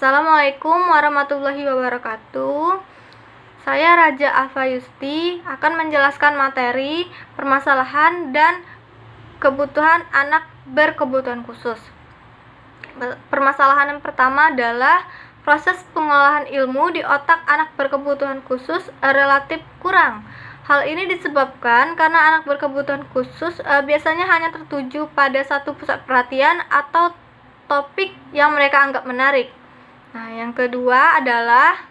Assalamualaikum warahmatullahi wabarakatuh. Saya Raja Alfa Yusti akan menjelaskan materi permasalahan dan kebutuhan anak berkebutuhan khusus. Permasalahan yang pertama adalah proses pengolahan ilmu di otak anak berkebutuhan khusus relatif kurang. Hal ini disebabkan karena anak berkebutuhan khusus biasanya hanya tertuju pada satu pusat perhatian atau topik yang mereka anggap menarik. Nah, yang kedua adalah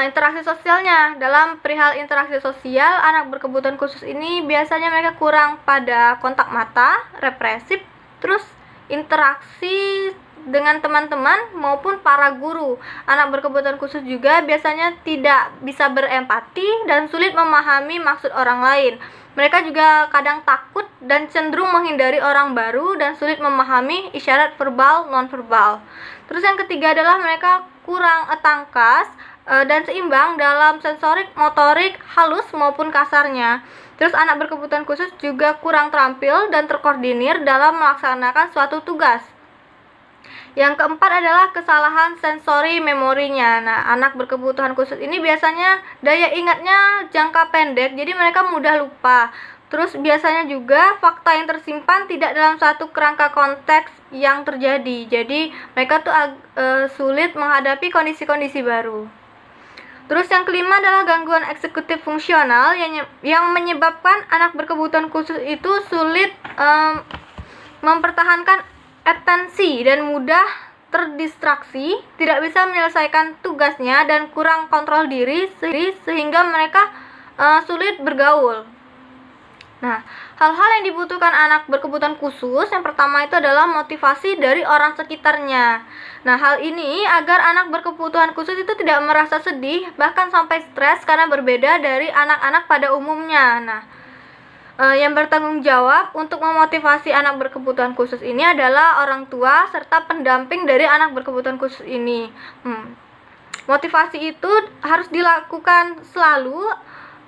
interaksi sosialnya. Dalam perihal interaksi sosial, anak berkebutuhan khusus ini biasanya mereka kurang pada kontak mata, represif, terus interaksi dengan teman-teman maupun para guru. Anak berkebutuhan khusus juga biasanya tidak bisa berempati dan sulit memahami maksud orang lain. Mereka juga kadang takut dan cenderung menghindari orang baru dan sulit memahami isyarat verbal nonverbal. Terus yang ketiga adalah mereka kurang tangkas dan seimbang dalam sensorik, motorik, halus maupun kasarnya. Terus anak berkebutuhan khusus juga kurang terampil dan terkoordinir dalam melaksanakan suatu tugas. Yang keempat adalah kesalahan sensori memorinya. Nah, anak berkebutuhan khusus ini biasanya daya ingatnya jangka pendek, jadi mereka mudah lupa. Terus biasanya juga fakta yang tersimpan tidak dalam satu kerangka konteks yang terjadi. Jadi mereka tuh sulit menghadapi kondisi-kondisi baru. Terus yang kelima adalah gangguan eksekutif fungsional yang menyebabkan anak berkebutuhan khusus itu sulit mempertahankan atensi dan mudah terdistraksi, tidak bisa menyelesaikan tugasnya dan kurang kontrol diri sehingga mereka sulit bergaul. Nah, hal-hal yang dibutuhkan anak berkebutuhan khusus yang pertama itu adalah motivasi dari orang sekitarnya. Nah, hal ini agar anak berkebutuhan khusus itu tidak merasa sedih, bahkan sampai stres karena berbeda dari anak-anak pada umumnya. Nah, yang bertanggung jawab untuk memotivasi anak berkebutuhan khusus ini adalah orang tua serta pendamping dari anak berkebutuhan khusus ini. Motivasi itu harus dilakukan selalu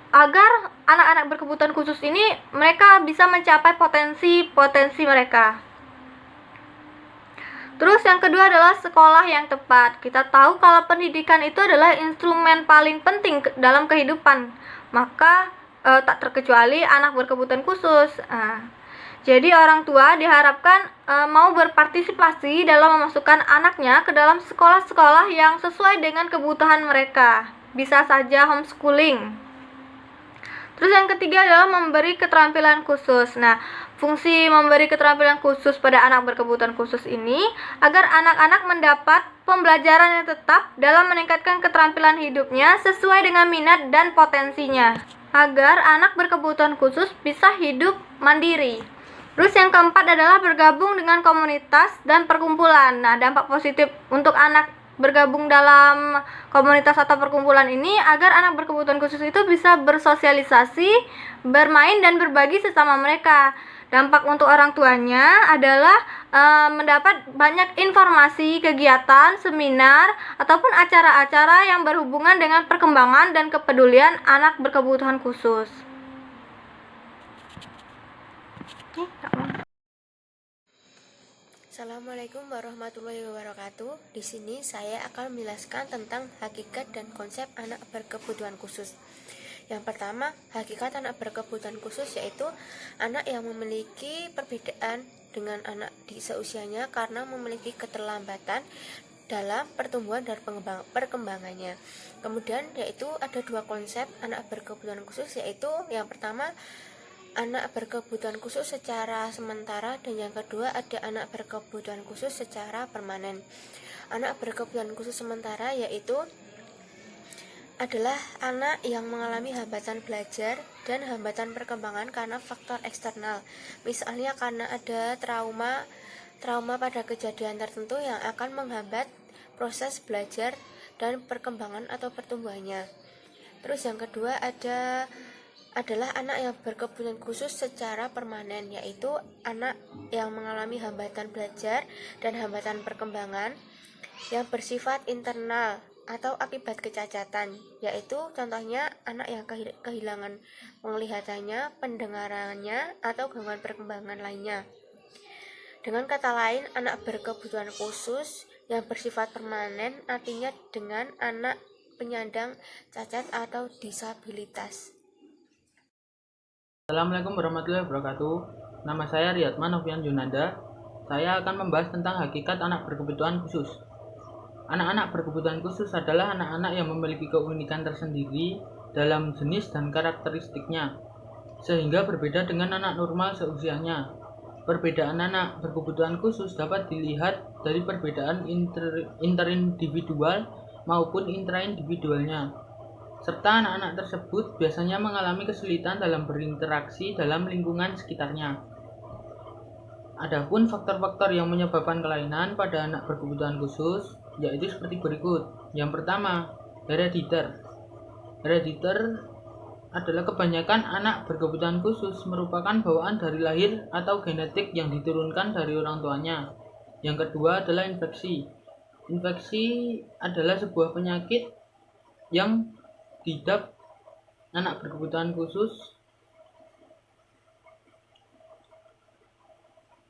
agar anak-anak berkebutuhan khusus ini mereka bisa mencapai potensi mereka. Terus yang kedua adalah sekolah yang tepat. Kita tahu kalau pendidikan itu adalah instrumen paling penting dalam kehidupan. Maka tak terkecuali anak berkebutuhan khusus. Jadi orang tua diharapkan mau berpartisipasi dalam memasukkan anaknya ke dalam sekolah-sekolah yang sesuai dengan kebutuhan mereka. Bisa saja homeschooling. Terus yang ketiga adalah memberi keterampilan khusus. Nah, fungsi memberi keterampilan khusus pada anak berkebutuhan khusus ini agar anak-anak mendapat pembelajaran yang tetap dalam meningkatkan keterampilan hidupnya sesuai dengan minat dan potensinya, agar anak berkebutuhan khusus bisa hidup mandiri. Terus yang keempat adalah bergabung dengan komunitas dan perkumpulan. Nah, dampak positif untuk anak bergabung dalam komunitas atau perkumpulan ini agar anak berkebutuhan khusus itu bisa bersosialisasi, bermain dan berbagi sesama mereka. Dampak untuk orang tuanya adalah mendapat banyak informasi, kegiatan, seminar ataupun acara-acara yang berhubungan dengan perkembangan dan kepedulian anak berkebutuhan khusus. Assalamualaikum warahmatullahi wabarakatuh. Di sini saya akan menjelaskan tentang hakikat dan konsep anak berkebutuhan khusus. Yang pertama, hakikat anak berkebutuhan khusus yaitu anak yang memiliki perbedaan dengan anak di seusianya karena memiliki keterlambatan dalam pertumbuhan dan perkembangannya. Kemudian yaitu ada dua konsep anak berkebutuhan khusus, yaitu yang pertama anak berkebutuhan khusus secara sementara dan yang kedua ada anak berkebutuhan khusus secara permanen. Anak berkebutuhan khusus sementara yaitu adalah anak yang mengalami hambatan belajar dan hambatan perkembangan karena faktor eksternal. Misalnya karena ada trauma pada kejadian tertentu yang akan menghambat proses belajar dan perkembangan atau pertumbuhannya. Terus yang kedua adalah anak yang berkebutuhan khusus secara permanen, yaitu anak yang mengalami hambatan belajar dan hambatan perkembangan yang bersifat internal atau akibat kecacatan, yaitu contohnya anak yang kehilangan penglihatannya, pendengarannya, atau gangguan perkembangan lainnya. Dengan kata lain, anak berkebutuhan khusus yang bersifat permanen, artinya dengan anak penyandang cacat atau disabilitas. Assalamualaikum warahmatullahi wabarakatuh. Nama saya Riyadman Novian Junanda. Saya akan membahas tentang hakikat anak berkebutuhan khusus. Anak-anak berkebutuhan khusus adalah anak-anak yang memiliki keunikan tersendiri dalam jenis dan karakteristiknya, sehingga berbeda dengan anak normal seusianya. Perbedaan anak berkebutuhan khusus dapat dilihat dari perbedaan interindividual maupun intraindividualnya, serta anak-anak tersebut biasanya mengalami kesulitan dalam berinteraksi dalam lingkungan sekitarnya. Adapun faktor-faktor yang menyebabkan kelainan pada anak berkebutuhan khusus yaitu seperti berikut. Yang pertama, herediter. Herediter adalah kebanyakan anak berkebutuhan khusus merupakan bawaan dari lahir atau genetik yang diturunkan dari orang tuanya. Yang kedua adalah infeksi. Infeksi adalah sebuah penyakit yang diidap anak berkebutuhan khusus.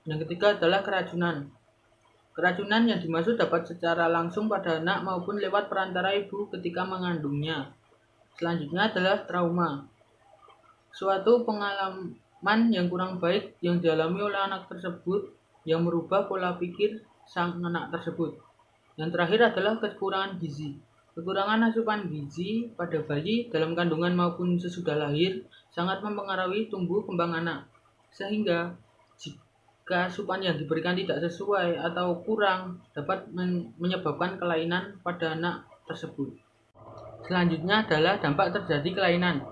Yang ketiga adalah keracunan. Keracunan yang dimaksud dapat secara langsung pada anak maupun lewat perantara ibu ketika mengandungnya. Selanjutnya adalah trauma. Suatu pengalaman yang kurang baik yang dialami oleh anak tersebut yang merubah pola pikir sang anak tersebut. Yang terakhir adalah kekurangan gizi. Kekurangan asupan gizi pada bayi dalam kandungan maupun sesudah lahir sangat mempengaruhi tumbuh kembang anak. Sehingga jika asupan yang diberikan tidak sesuai atau kurang dapat menyebabkan kelainan pada anak tersebut. Selanjutnya adalah dampak terjadi kelainan.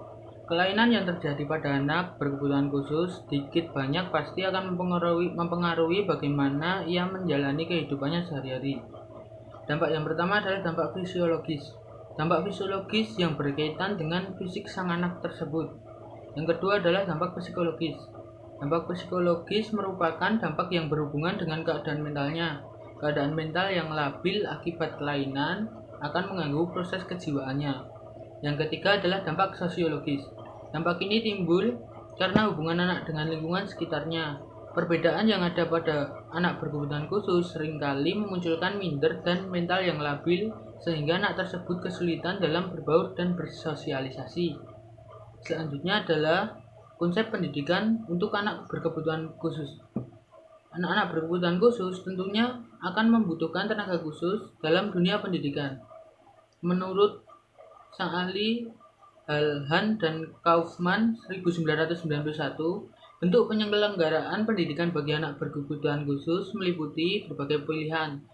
Kelainan yang terjadi pada anak berkebutuhan khusus sedikit banyak pasti akan mempengaruhi bagaimana ia menjalani kehidupannya sehari-hari. Dampak yang pertama adalah dampak fisiologis. Dampak fisiologis yang berkaitan dengan fisik sang anak tersebut. Yang kedua adalah dampak psikologis. Dampak psikologis merupakan dampak yang berhubungan dengan keadaan mentalnya. Keadaan mental yang labil akibat kelainan akan mengganggu proses kejiwaannya. Yang ketiga adalah dampak sosiologis. Dampak ini timbul karena hubungan anak dengan lingkungan sekitarnya. Perbedaan yang ada pada anak berkebutuhan khusus seringkali memunculkan minder dan mental yang labil sehingga anak tersebut kesulitan dalam berbaur dan bersosialisasi. Selanjutnya adalah konsep pendidikan untuk anak berkebutuhan khusus. Anak-anak berkebutuhan khusus tentunya akan membutuhkan tenaga khusus dalam dunia pendidikan. Menurut sang ahli Halhan dan Kaufman 1991, bentuk penyelenggaraan pendidikan bagi anak berkebutuhan khusus meliputi berbagai pilihan.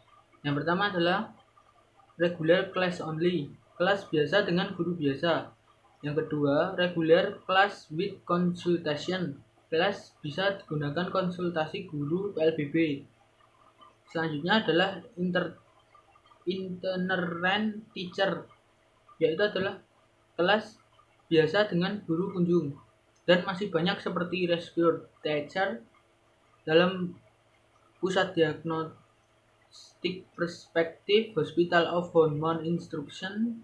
Yang pertama adalah regular class only, kelas biasa dengan guru biasa. Yang kedua, regular class with consultation, kelas bisa digunakan konsultasi guru PLBB. Selanjutnya adalah itinerant teacher, yaitu adalah kelas biasa dengan guru kunjung. Dan masih banyak seperti rescue teacher dalam pusat diagnostik perspektif, hospital of hormone instruction,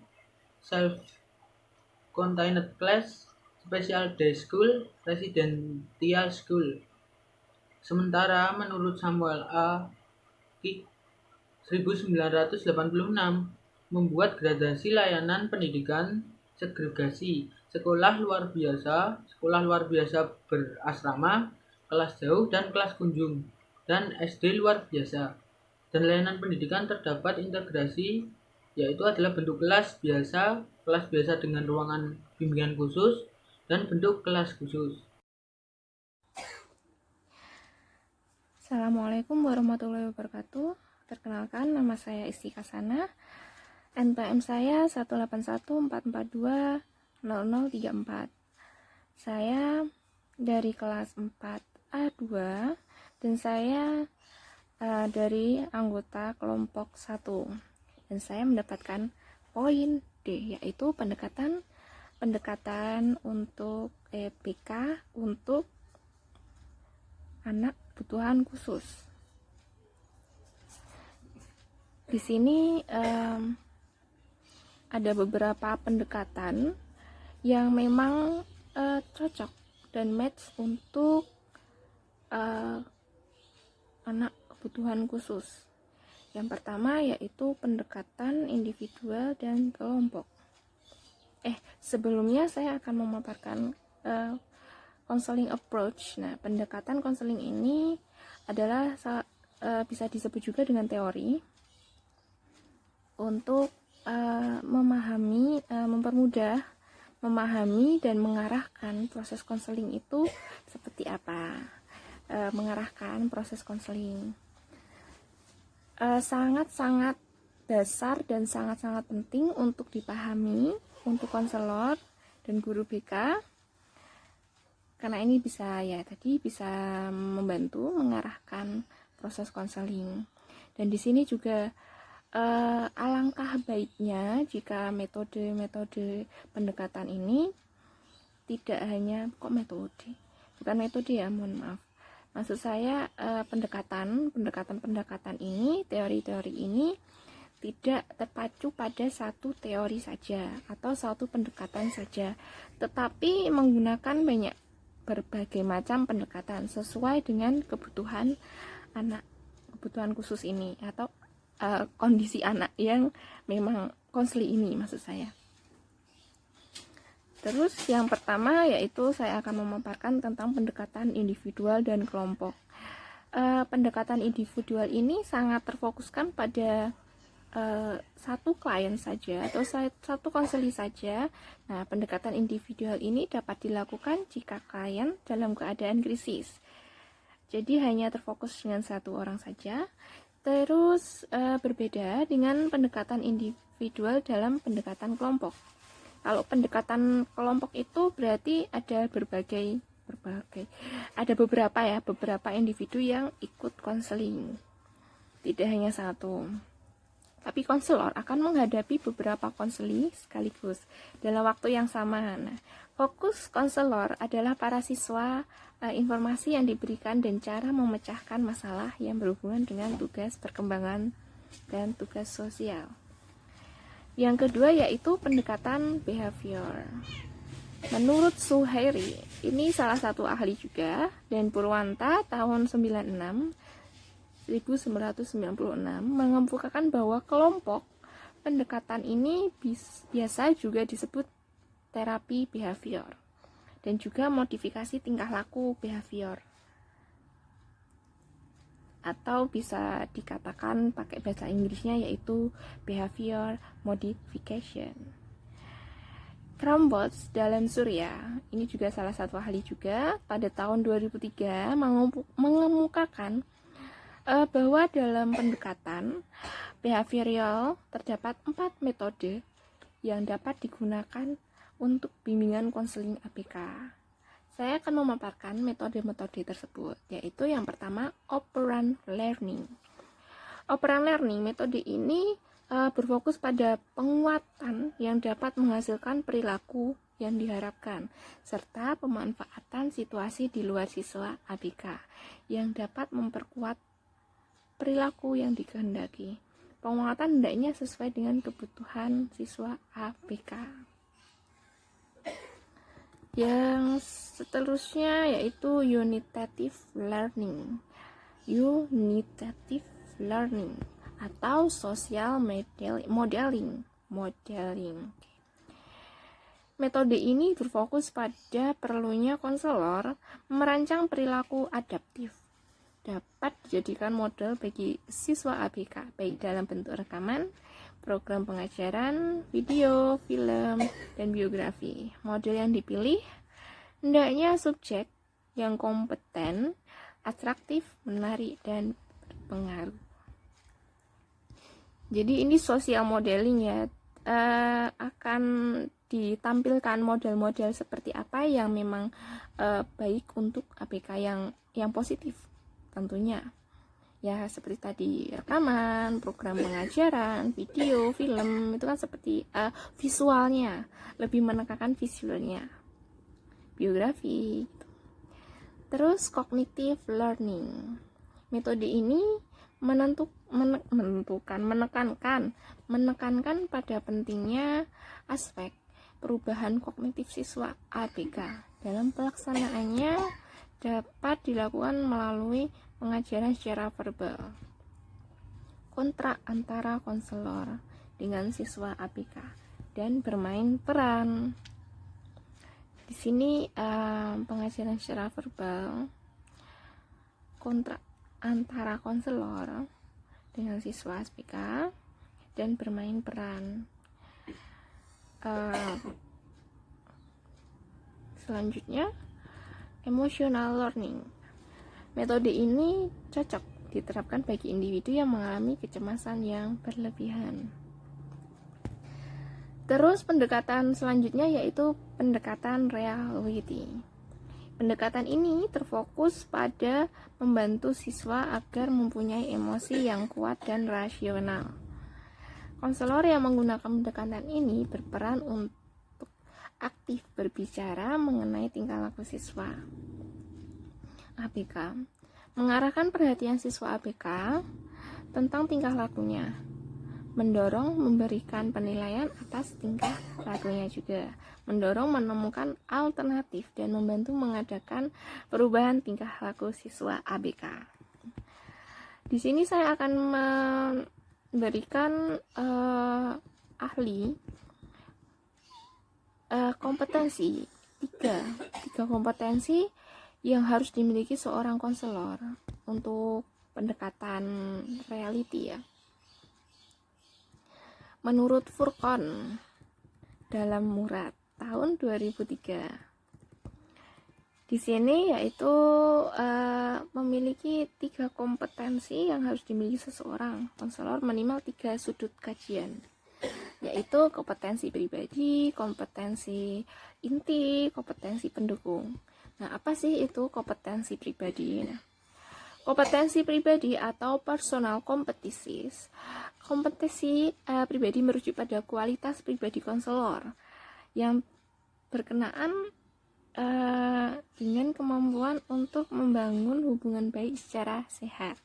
self-contained class, special day school, residential school. Sementara menurut Samuel A. Kick 1986 membuat gradasi layanan pendidikan segregasi, sekolah luar biasa berasrama, kelas jauh dan kelas kunjung, dan SD luar biasa. Dan layanan pendidikan terdapat integrasi, yaitu adalah bentuk kelas biasa dengan ruangan bimbingan khusus, dan bentuk kelas khusus. Assalamualaikum warahmatullahi wabarakatuh. Perkenalkan, nama saya Isti Kasana. NPM saya 18144200034. Saya dari kelas 4A2 dan saya dari anggota kelompok 1. Dan saya mendapatkan poin D, yaitu pendekatan untuk PK untuk anak kebutuhan khusus. Di sini ada beberapa pendekatan yang memang cocok dan match untuk anak kebutuhan khusus. Yang pertama yaitu pendekatan individual dan kelompok. Sebelumnya saya akan memaparkan counseling approach. Nah, pendekatan counseling ini adalah bisa disebut juga dengan teori untuk mempermudah, memahami dan mengarahkan proses konseling itu seperti apa. Mengarahkan proses konseling sangat-sangat dasar dan sangat-sangat penting untuk dipahami untuk konselor dan guru BK, karena ini bisa membantu mengarahkan proses konseling. Dan di sini juga alangkah baiknya jika metode pendekatan ini tidak hanya maksud saya pendekatan ini, teori-teori ini tidak terpacu pada satu teori saja atau satu pendekatan saja, tetapi menggunakan berbagai macam pendekatan sesuai dengan kebutuhan anak, kebutuhan khusus ini atau kondisi anak yang memang konseli ini, maksud saya. Terus yang pertama yaitu saya akan memaparkan tentang pendekatan individual dan kelompok. Pendekatan individual ini sangat terfokuskan pada satu klien saja atau satu konseli saja. Nah, pendekatan individual ini dapat dilakukan jika klien dalam keadaan krisis. Jadi hanya terfokus dengan satu orang saja. Terus berbeda dengan pendekatan individual dalam pendekatan kelompok. Kalau pendekatan kelompok itu berarti ada beberapa individu yang ikut konseling, tidak hanya satu. Tapi konselor akan menghadapi beberapa konseli sekaligus dalam waktu yang sama. Nah, fokus konselor adalah para siswa, informasi yang diberikan dan cara memecahkan masalah yang berhubungan dengan tugas perkembangan dan tugas sosial. Yang kedua yaitu pendekatan behavior. Menurut Suhairi, ini salah satu ahli juga, dan Purwanta tahun 1996 mengemukakan bahwa kelompok pendekatan ini biasa juga disebut terapi behavior dan juga modifikasi tingkah laku behavior, atau bisa dikatakan pakai bahasa Inggrisnya yaitu behavior modification. Krumboltz dalam Surya, ini juga salah satu ahli juga, pada tahun 2003 mengemukakan bahwa dalam pendekatan behavioral terdapat 4 metode yang dapat digunakan untuk bimbingan konseling ABK. Saya akan memaparkan metode-metode tersebut, yaitu yang pertama operant learning. Operant learning, metode ini berfokus pada penguatan yang dapat menghasilkan perilaku yang diharapkan, serta pemanfaatan situasi di luar siswa ABK yang dapat memperkuat perilaku yang dikehendaki. Penguatan hendaknya sesuai dengan kebutuhan siswa ABK. Yang seterusnya yaitu unitative learning. Unitative learning atau social modeling. Metode ini berfokus pada perlunya konselor merancang perilaku adaptif. Dapat dijadikan model bagi siswa ABK, baik dalam bentuk rekaman, program pengajaran, video, film, dan biografi. Model yang dipilih hendaknya subjek yang kompeten, atraktif, menarik, dan berpengaruh. Jadi ini social modeling ya, akan ditampilkan model-model seperti apa yang memang baik untuk ABK yang positif tentunya. Ya seperti tadi rekaman, program pengajaran, video, film, itu kan seperti visualnya, lebih menekankan visualnya, biografi gitu. Terus cognitive learning, metode ini menekankan pada pentingnya aspek perubahan kognitif siswa ABK. Dalam pelaksanaannya dapat dilakukan melalui pengajaran secara verbal. kontrak antara konselor dengan siswa ABK dan bermain peran. Di sini pengajaran secara verbal kontrak antara konselor dengan siswa ABK dan bermain peran. Selanjutnya, emotional learning. Metode ini cocok diterapkan bagi individu yang mengalami kecemasan yang berlebihan. Terus pendekatan selanjutnya yaitu pendekatan reality. Pendekatan ini terfokus pada membantu siswa agar mempunyai emosi yang kuat dan rasional. Konselor yang menggunakan pendekatan ini berperan untuk aktif berbicara mengenai tingkah laku siswa ABK, mengarahkan perhatian siswa ABK tentang tingkah lakunya, mendorong memberikan penilaian atas tingkah lakunya juga, mendorong menemukan alternatif dan membantu mengadakan perubahan tingkah laku siswa ABK. Di sini saya akan memberikan kompetensi tiga kompetensi yang harus dimiliki seorang konselor untuk pendekatan reality ya. Menurut Furqon dalam Murad tahun 2003, di sini yaitu memiliki 3 kompetensi yang harus dimiliki seseorang konselor minimal 3 sudut kajian, yaitu kompetensi pribadi, kompetensi inti, kompetensi pendukung. Nah, apa sih itu kompetensi pribadi? Nah, kompetensi pribadi atau personal competencies. Kompetensi pribadi merujuk pada kualitas pribadi konselor yang berkenaan dengan kemampuan untuk membangun hubungan baik secara sehat,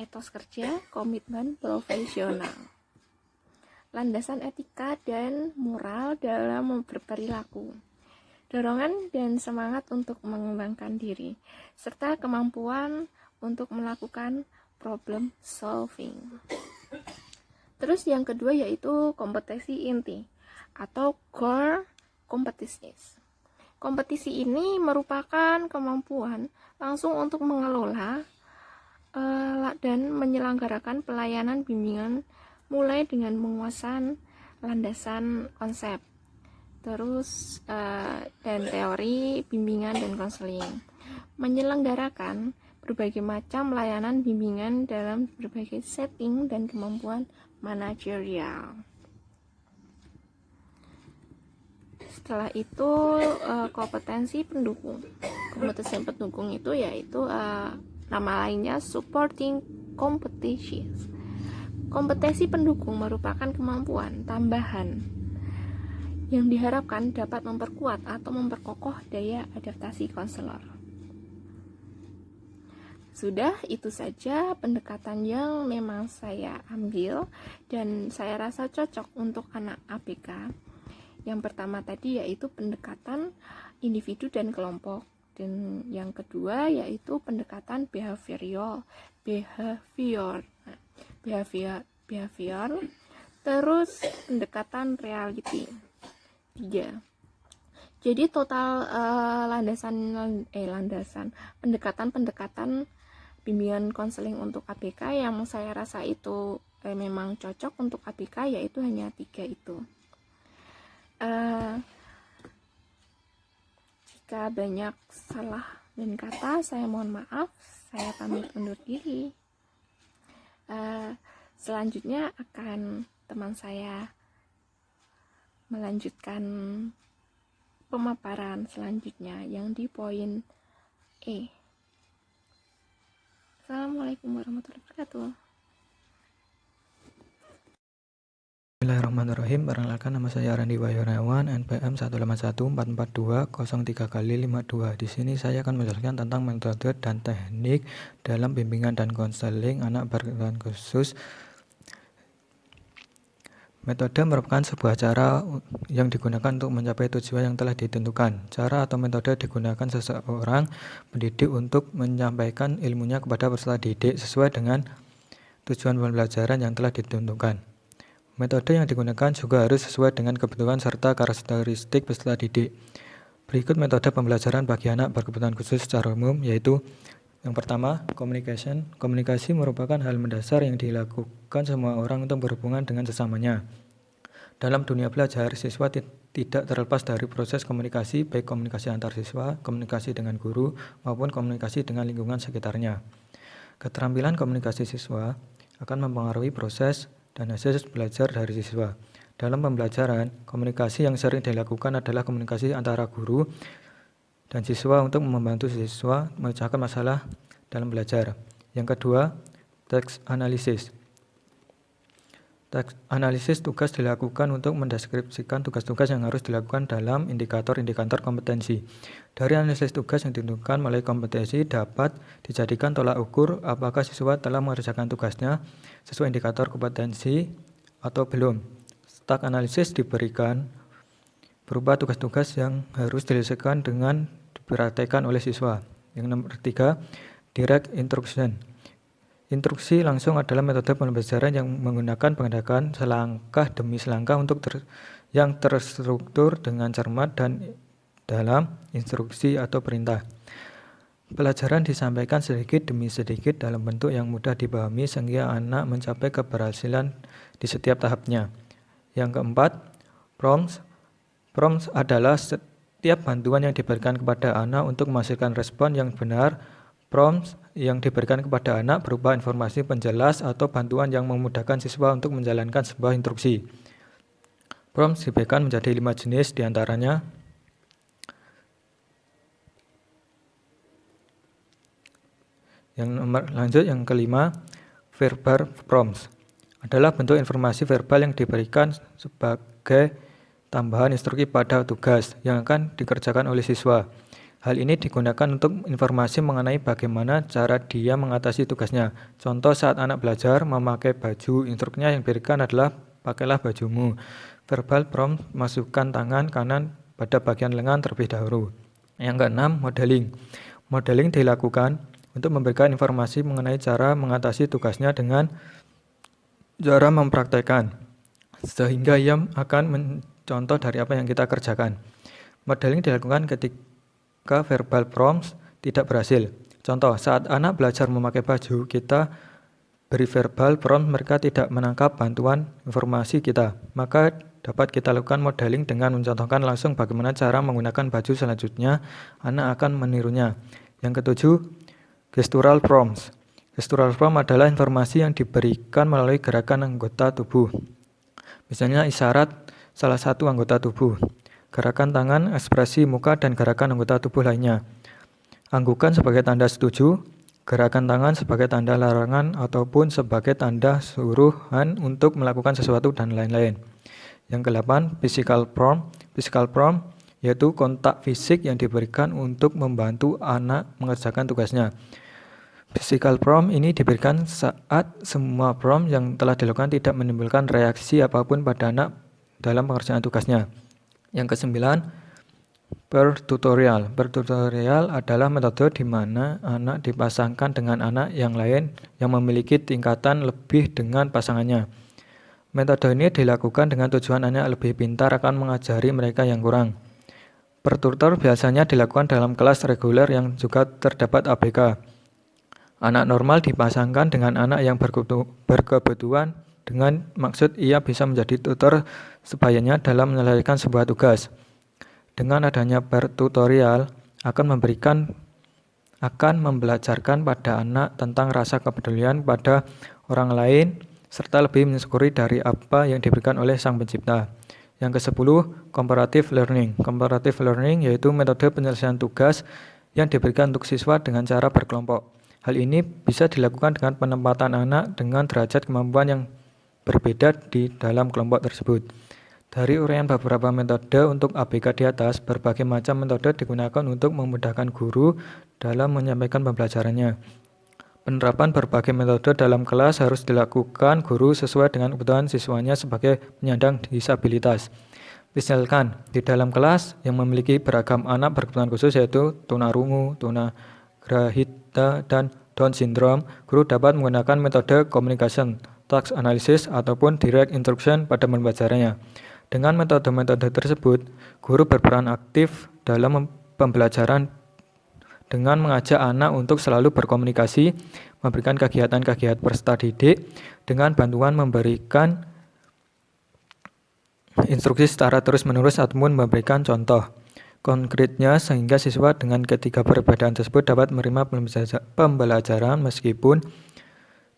etos kerja, komitmen profesional, landasan etika dan moral dalam berperilaku, dorongan dan semangat untuk mengembangkan diri, serta kemampuan untuk melakukan problem solving. Terus yang kedua yaitu kompetensi inti atau core competencies. Kompetisi ini merupakan kemampuan langsung untuk mengelola dan menyelenggarakan pelayanan bimbingan mulai dengan menguasai landasan konsep, terus dan teori bimbingan dan konseling, menyelenggarakan berbagai macam layanan bimbingan dalam berbagai setting dan kemampuan manajerial. Setelah itu kompetensi pendukung. Kompetensi pendukung itu yaitu nama lainnya supporting competencies. Kompetensi pendukung merupakan kemampuan tambahan yang diharapkan dapat memperkuat atau memperkokoh daya adaptasi konselor. Sudah, itu saja pendekatan yang memang saya ambil dan saya rasa cocok untuk anak ABK. Yang pertama tadi yaitu pendekatan individu dan kelompok, dan yang kedua yaitu pendekatan behavior, terus pendekatan reality. 3. Jadi total pendekatan bimbingan konseling untuk ABK yang saya rasa itu memang cocok untuk ABK yaitu hanya 3 itu. Jika banyak salah dan kata, saya mohon maaf. Saya pamit undur diri. Selanjutnya akan teman saya melanjutkan pemaparan selanjutnya yang di poin E. Assalamualaikum warahmatullahi wabarakatuh. Bismillahirrahmanirrahim. Perkenalkan, nama saya Randi Wahyunawan, NPM 1514423x52. Di sini saya akan menjelaskan tentang metode dan teknik dalam bimbingan dan konseling anak berkebutuhan khusus. Metode merupakan sebuah cara yang digunakan untuk mencapai tujuan yang telah ditentukan. Cara atau metode digunakan seseorang pendidik untuk menyampaikan ilmunya kepada peserta didik sesuai dengan tujuan pembelajaran yang telah ditentukan. Metode yang digunakan juga harus sesuai dengan kebutuhan serta karakteristik peserta didik. Berikut metode pembelajaran bagi anak berkebutuhan khusus secara umum, yaitu yang pertama, communication. Komunikasi merupakan hal mendasar yang dilakukan semua orang untuk berhubungan dengan sesamanya. Dalam dunia belajar, siswa tidak terlepas dari proses komunikasi, baik komunikasi antar siswa, komunikasi dengan guru, maupun komunikasi dengan lingkungan sekitarnya. Keterampilan komunikasi siswa akan mempengaruhi proses dan hasil belajar dari siswa. Dalam pembelajaran, komunikasi yang sering dilakukan adalah komunikasi antara guru dan siswa untuk membantu siswa memecahkan masalah dalam belajar. Yang kedua, text analysis. Text analisis tugas dilakukan untuk mendeskripsikan tugas-tugas yang harus dilakukan dalam indikator-indikator kompetensi. Dari analisis tugas yang ditentukan melalui kompetensi dapat dijadikan tolak ukur apakah siswa telah mengerjakan tugasnya sesuai indikator kompetensi atau belum. Stack analisis diberikan berupa tugas-tugas yang harus diselesaikan dengan dipraktekkan oleh siswa. Yang nomor 3, direct instruction. Instruksi langsung adalah metode pembelajaran yang menggunakan pendidikan selangkah demi selangkah yang terstruktur dengan cermat dan dalam instruksi atau perintah. Pelajaran disampaikan sedikit demi sedikit dalam bentuk yang mudah dipahami sehingga anak mencapai keberhasilan di setiap tahapnya. Yang keempat, prompts. Prompts adalah setiap bantuan yang diberikan kepada anak untuk menghasilkan respon yang benar. Prompts yang diberikan kepada anak berupa informasi penjelas atau bantuan yang memudahkan siswa untuk menjalankan sebuah instruksi. Prompts diberikan menjadi 5 jenis diantaranya. Yang kelima, verbal prompts adalah bentuk informasi verbal yang diberikan sebagai tambahan instruksi pada tugas yang akan dikerjakan oleh siswa. Hal ini digunakan untuk informasi mengenai bagaimana cara dia mengatasi tugasnya. Contoh saat anak belajar memakai baju, instruksinya yang diberikan adalah pakailah bajumu. Verbal prompt, masukkan tangan kanan pada bagian lengan terlebih dahulu. Yang keenam, modeling. Modeling dilakukan untuk memberikan informasi mengenai cara mengatasi tugasnya dengan cara mempraktekkan, sehingga ia akan mencontoh dari apa yang kita kerjakan. Modeling dilakukan ketika verbal prompts tidak berhasil. Contoh, saat anak belajar memakai baju, kita beri verbal prompt, mereka tidak menangkap bantuan informasi kita. Maka dapat kita lakukan modeling dengan mencontohkan langsung bagaimana cara menggunakan baju selanjutnya. Anak akan menirunya. Yang ketujuh, gestural prompts. Gestural prompt adalah informasi yang diberikan melalui gerakan anggota tubuh. Misalnya isyarat salah satu anggota tubuh, gerakan tangan, ekspresi muka, dan gerakan anggota tubuh lainnya. Anggukan sebagai tanda setuju, gerakan tangan sebagai tanda larangan ataupun sebagai tanda suruhan untuk melakukan sesuatu, dan lain-lain. Yang ke-8, physical prompt. Physical prompt yaitu kontak fisik yang diberikan untuk membantu anak mengerjakan tugasnya. Physical prompt ini diberikan saat semua prompt yang telah dilakukan tidak menimbulkan reaksi apapun pada anak dalam pengerjaan tugasnya. Yang ke-9, per tutorial. Per tutorial adalah metode di mana anak dipasangkan dengan anak yang lain yang memiliki tingkatan lebih dengan pasangannya. Metode ini dilakukan dengan tujuan anak lebih pintar akan mengajari mereka yang kurang. Per tutor biasanya dilakukan dalam kelas reguler yang juga terdapat ABK. Anak normal dipasangkan dengan anak yang berkebutuhan dengan maksud ia bisa menjadi tutor sebayanya dalam menyelesaikan sebuah tugas. Dengan adanya per tutorial akan membelajarkan pada anak tentang rasa kepedulian pada orang lain serta lebih mensyukuri dari apa yang diberikan oleh Sang Pencipta. Yang ke-10, comparative learning. Comparative learning yaitu metode penyelesaian tugas yang diberikan untuk siswa dengan cara berkelompok. Hal ini bisa dilakukan dengan penempatan anak dengan derajat kemampuan yang berbeda di dalam kelompok tersebut. Dari uraian beberapa metode untuk ABK di atas, berbagai macam metode digunakan untuk memudahkan guru dalam menyampaikan pembelajarannya. Penerapan berbagai metode dalam kelas harus dilakukan guru sesuai dengan kebutuhan siswanya sebagai penyandang disabilitas. Misalkan, di dalam kelas yang memiliki beragam anak berkebutuhan khusus yaitu tunarungu, tunagrahita, dan Down syndrome, guru dapat menggunakan metode communication, task analysis, ataupun direct instruction pada pembelajarannya. Dengan metode-metode tersebut, guru berperan aktif dalam pembelajaran dengan mengajak anak untuk selalu berkomunikasi, memberikan kegiatan-kegiatan peserta didik, dengan bantuan memberikan instruksi secara terus-menerus ataupun memberikan contoh konkretnya sehingga siswa dengan ketiga perbedaan tersebut dapat menerima pembelajaran meskipun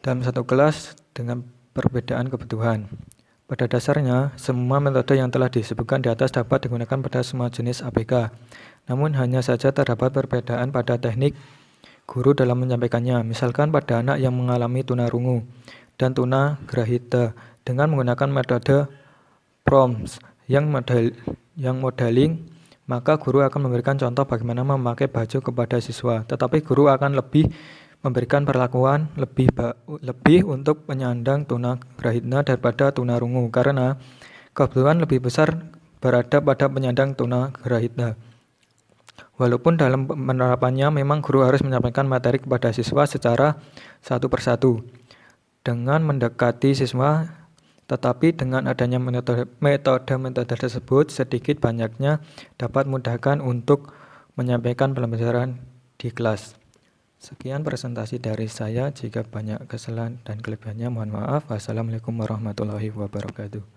dalam satu kelas dengan perbedaan kebutuhan. Pada dasarnya, semua metode yang telah disebutkan di atas dapat digunakan pada semua jenis ABK. Namun hanya saja terdapat perbedaan pada teknik guru dalam menyampaikannya. Misalkan pada anak yang mengalami tunarungu dan tunagrahita dengan menggunakan metode prompts yang modeling, maka guru akan memberikan contoh bagaimana memakai baju kepada siswa. Tetapi guru akan lebih memberikan perlakuan lebih untuk penyandang tunagrahita daripada tunarungu karena kebutuhan lebih besar berada pada penyandang tunagrahita. Walaupun dalam penerapannya memang guru harus menyampaikan materi kepada siswa secara satu persatu dengan mendekati siswa, tetapi dengan adanya metode tersebut sedikit banyaknya dapat memudahkan untuk menyampaikan pembelajaran di kelas. Sekian presentasi dari saya. Jika banyak kesalahan dan kelebihannya mohon maaf. Wassalamualaikum warahmatullahi wabarakatuh.